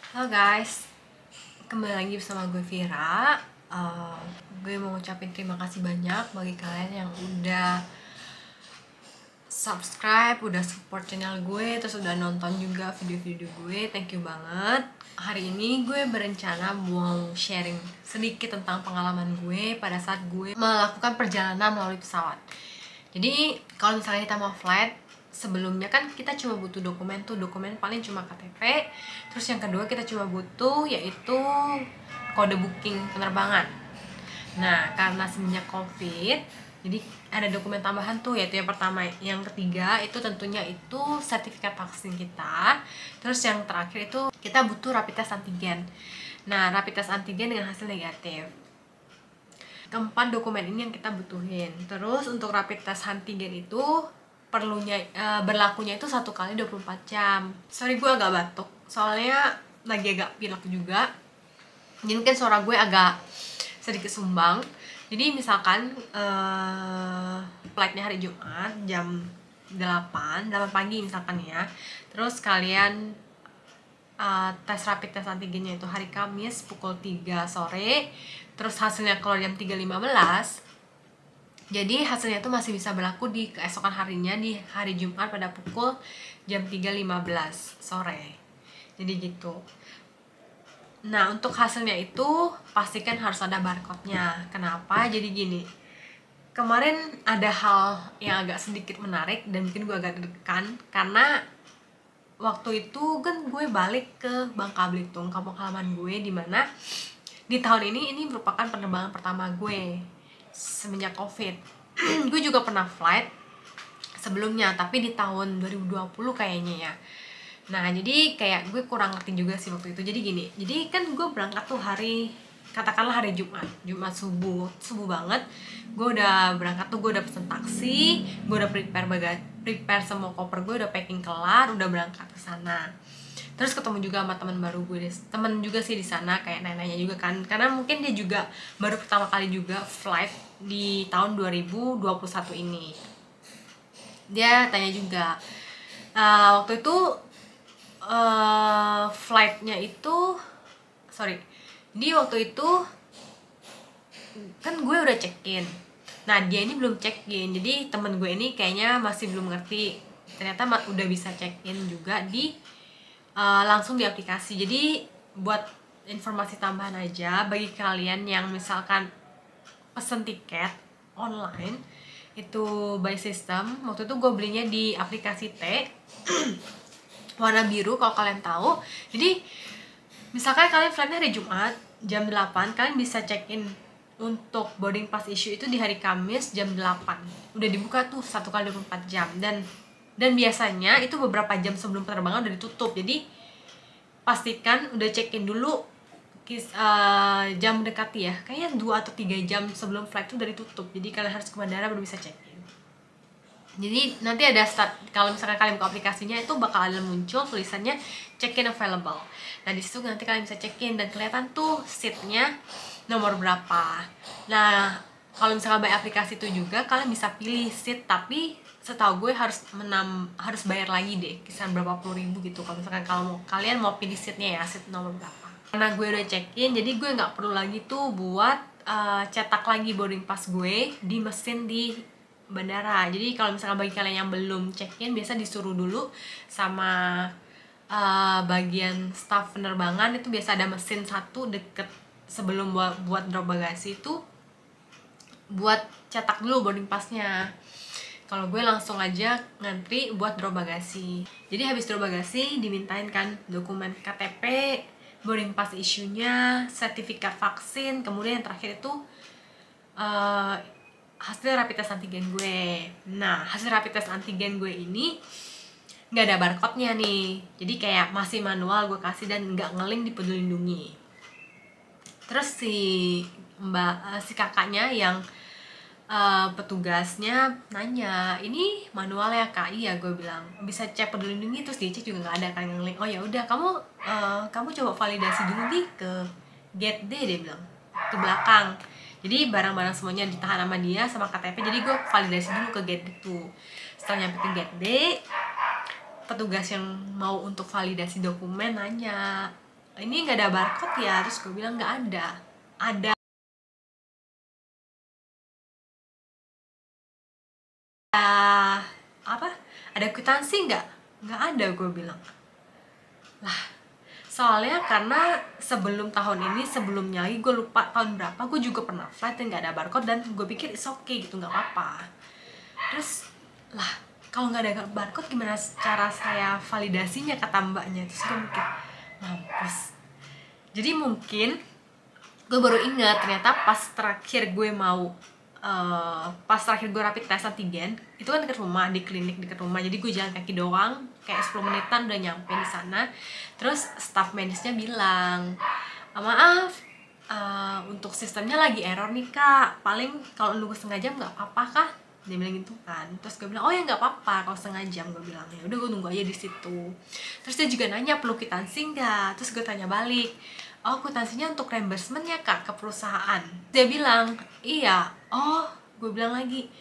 Halo guys, kembali lagi bersama gue Vira. Gue mau ngucapin terima kasih banyak bagi kalian yang udah subscribe, udah support channel gue, terus udah nonton juga video-video gue. Thank you banget. Hari ini gue berencana mau sharing sedikit tentang pengalaman gue pada saat gue melakukan perjalanan melalui pesawat. Jadi kalau misalnya kita mau flight, sebelumnya kan kita cuma butuh dokumen paling cuma KTP. Terus yang kedua kita cuma butuh yaitu kode booking penerbangan. Nah, karena semenjak COVID, jadi ada dokumen tambahan tuh, yaitu yang pertama, yang ketiga itu tentunya itu sertifikat vaksin kita. Terus yang terakhir itu kita butuh rapid test antigen. Nah, rapid test antigen dengan hasil negatif. Keempat dokumen ini yang kita butuhin. Terus untuk rapid test antigen itu berlakunya itu 1 kali 24 jam. Sorry gue agak batuk, soalnya lagi agak pilek juga. Jadi mungkin suara gue agak sedikit sumbang. Jadi misalkan flightnya hari Jumat jam 8 pagi misalkan ya. Terus kalian tes rapid test antigennya itu hari Kamis pukul 3 sore. Terus hasilnya keluar jam 3.15. Jadi hasilnya itu masih bisa berlaku di keesokan harinya di hari Jumat pada pukul jam 3.15 sore. Jadi gitu. Nah, untuk hasilnya itu pastikan harus ada barcode-nya. Kenapa? Jadi gini. Kemarin ada hal yang agak sedikit menarik dan bikin gue agak deg-degan karena waktu itu kan gue balik ke Bangka Belitung, kampung halaman gue, dimana di tahun ini merupakan penerbangan pertama gue semenjak COVID. Gue juga pernah flight sebelumnya, tapi di tahun 2020 kayaknya ya. Nah, jadi kayak gue kurang ngerti juga sih waktu itu. Jadi gini, jadi kan gue berangkat tuh katakanlah hari Jumat subuh banget. Gue udah berangkat tuh, gue udah pesen taksi, gue udah prepare semua koper gue, udah packing kelar, udah berangkat ke sana. Terus ketemu juga sama teman baru gue, temen juga sih di sana, kayak nanya juga kan, karena mungkin dia juga baru pertama kali juga flight di tahun 2021 ini. Dia tanya juga, waktu itu flightnya itu jadi waktu itu kan gue udah check-in. Nah, dia ini belum check-in, jadi temen gue ini kayaknya masih belum ngerti. Ternyata udah bisa check-in juga langsung di aplikasi. Jadi buat informasi tambahan aja bagi kalian yang misalkan pesen tiket online itu by system, waktu itu gue belinya di aplikasi T warna biru kalau kalian tahu. Jadi misalkan kalian flightnya hari Jumat jam 8, kalian bisa check-in untuk boarding pass issue itu di hari Kamis jam 8. Udah dibuka tuh 1 kali 24 jam, dan biasanya itu beberapa jam sebelum penerbangan udah ditutup. Jadi pastikan udah check-in dulu jam mendekati ya, kayaknya 2 atau 3 jam sebelum flight itu udah ditutup. Jadi kalian harus ke bandara baru bisa check-in. Jadi nanti ada kalau misalkan kalian buka aplikasinya itu bakal ada muncul tulisannya check-in available. Nah, di situ nanti kalian bisa check-in dan kelihatan tuh seatnya nomor berapa. Nah, kalau misalkan by aplikasi itu juga kalian bisa pilih seat, tapi setahu gue harus bayar lagi deh, kisaran berapa puluh ribu gitu kalau misalkan kalian mau pilih seatnya ya, seat nomor berapa. Karena gue udah check-in, jadi gue nggak perlu lagi tuh buat cetak lagi boarding pass gue di mesin di bandara. Jadi kalau misalkan bagi kalian yang belum check-in, biasa disuruh dulu sama bagian staff penerbangan, itu biasa ada mesin satu deket sebelum buat drop bagasi itu buat cetak dulu boarding passnya. Kalau gue langsung aja ngantri buat drop bagasi. Jadi habis drop bagasi dimintain kan dokumen KTP, boarding pass issue-nya, sertifikat vaksin, kemudian yang terakhir itu hasil rapid test antigen gue. Nah, hasil rapid test antigen gue ini nggak ada barcode-nya nih, jadi kayak masih manual gue kasih dan nggak nge-link di Peduli Lindungi. Terus si kakaknya yang petugasnya nanya, ini manual ya kak? Iya, gue bilang bisa cek Peduli Lindungi. Terus dicek juga nggak ada kan yang link. Oh ya udah, kamu coba validasi dulu nih ke gate D, dia bilang, ke belakang. Jadi barang-barang semuanya ditahan sama dia sama KTP. Jadi gue validasi dulu ke gate itu. Setelah nyampe ke gate D, petugas yang mau untuk validasi dokumen nanya, ini nggak ada barcode ya? Terus gue bilang nggak ada. Ada apa? Ada kwitansi nggak? Nggak ada, gue bilang. Lah, soalnya karena sebelum tahun ini, sebelumnya lagi gue lupa tahun berapa, gue juga pernah flight dan nggak ada barcode, dan gue pikir it's okay gitu, nggak apa-apa. Terus lah, kalau nggak ada barcode gimana cara saya validasinya, kata mbaknya. Terus gue mikir, mampus. Jadi mungkin gue baru ingat ternyata pas terakhir gue mau pas terakhir gue rapid test antigen itu kan dekat rumah, di klinik dekat rumah, jadi gue jalan kaki doang kayak 10 menitan udah nyampe di sana. Terus staff medisnya bilang, maaf, untuk sistemnya lagi error nih kak, paling kalau nunggu setengah jam nggak apa-apa kah, dia bilang gitu kan. Terus gue bilang, oh ya nggak apa-apa kalau setengah jam, gue bilang. Ya udah, gue nunggu aja di situ. Terus dia juga nanya perlu kwitansi nggak, terus gue tanya balik, oh kwitansinya untuk reimbursement ya kak ke perusahaan. Dia bilang iya. Oh, gue bilang lagi,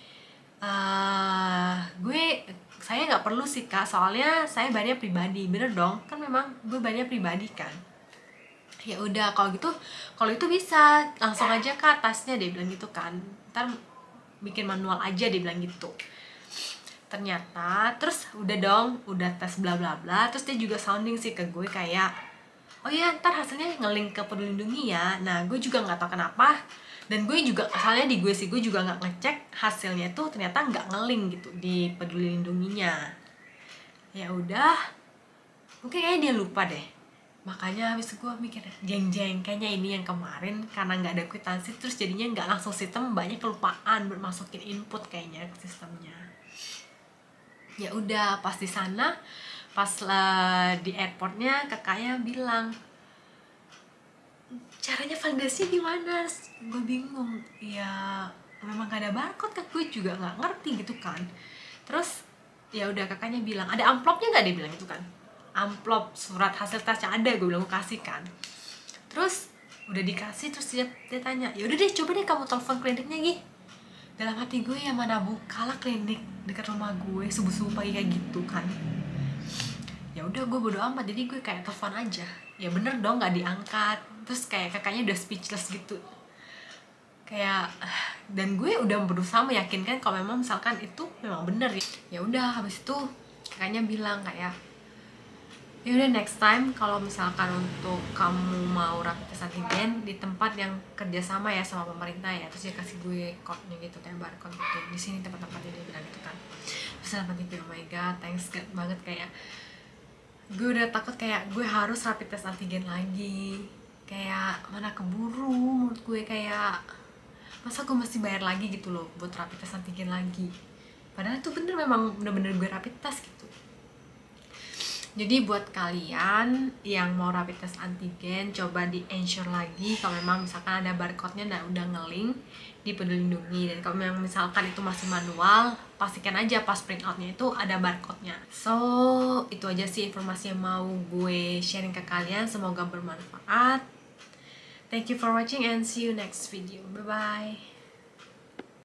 saya nggak perlu sih kak, soalnya saya bayarnya pribadi. Bener dong, kan memang gue bayarnya pribadi kan. Ya udah kalau gitu, kalau itu bisa langsung aja ke atasnya, dia bilang gitu kan, ntar bikin manual aja, dia bilang gitu. Ternyata terus udah dong, udah tes bla bla bla, terus dia juga sounding sih ke gue kayak, oh ya ntar hasilnya nge-link ke Peduli Lindungi ya. Nah gue juga nggak tahu kenapa, dan gue juga asalnya di gue sih, gue juga nggak ngecek hasilnya tuh, ternyata nggak nge-link gitu di Peduli Lindunginya. Ya udah, mungkin kayaknya dia lupa deh. Makanya habis gue mikir, jeng kayaknya ini yang kemarin karena nggak ada kwitansi, terus jadinya nggak langsung sistem, banyak kelupaan bermasukin input kayaknya ke sistemnya. Ya udah, pas di sana, pas di airportnya kakaknya bilang, caranya validasi gimana? Gue bingung. Ya memang gak ada barcode kan, gue juga nggak ngerti gitu kan. Terus ya udah, kakaknya bilang ada amplopnya nggak, dia bilang gitu kan, amplop surat hasil tesnya ada, gue bilang gue kasih kan. Terus udah dikasih, terus dia tanya, ya udah deh coba deh kamu telepon kliniknya Gi. Dalam hati gue, ya mana buka lah klinik dekat rumah gue subuh-subuh pagi kayak gitu kan. Ya udah, gue bodo amat, jadi gue kayak telepon aja. Ya bener dong, nggak diangkat. Terus kayak kakaknya udah speechless gitu, kayak, dan gue udah berusaha meyakinkan kalau memang misalkan itu memang bener ya. Ya udah, habis itu kakaknya bilang kayak, ya udah next time kalau misalkan untuk kamu mau rapid test antigen di tempat yang kerjasama ya sama pemerintah ya. Terus dia kasih gue code-nya gitu, kayak barcode gitu, di sini tempat-tempatnya, dia bilang gitu kan. Terus dalam hati gue, oh my god, thanks God banget. Kayak gue udah takut kayak gue harus rapid test antigen lagi, kayak mana keburu menurut gue, kayak masa gue mesti bayar lagi gitu loh buat rapid test antigen lagi, padahal itu bener, memang bener-bener gue rapid test gitu. Jadi buat kalian yang mau rapid test antigen, coba di ensure lagi kalau memang misalkan ada barcode-nya dan udah nge-link di Peduli Lindungi. Dan kalau memang misalkan itu masih manual, pastikan aja pas print out-nya itu ada barcode-nya. So, itu aja sih informasi yang mau gue sharing ke kalian, semoga bermanfaat. Thank you for watching and see you next video. Bye-bye.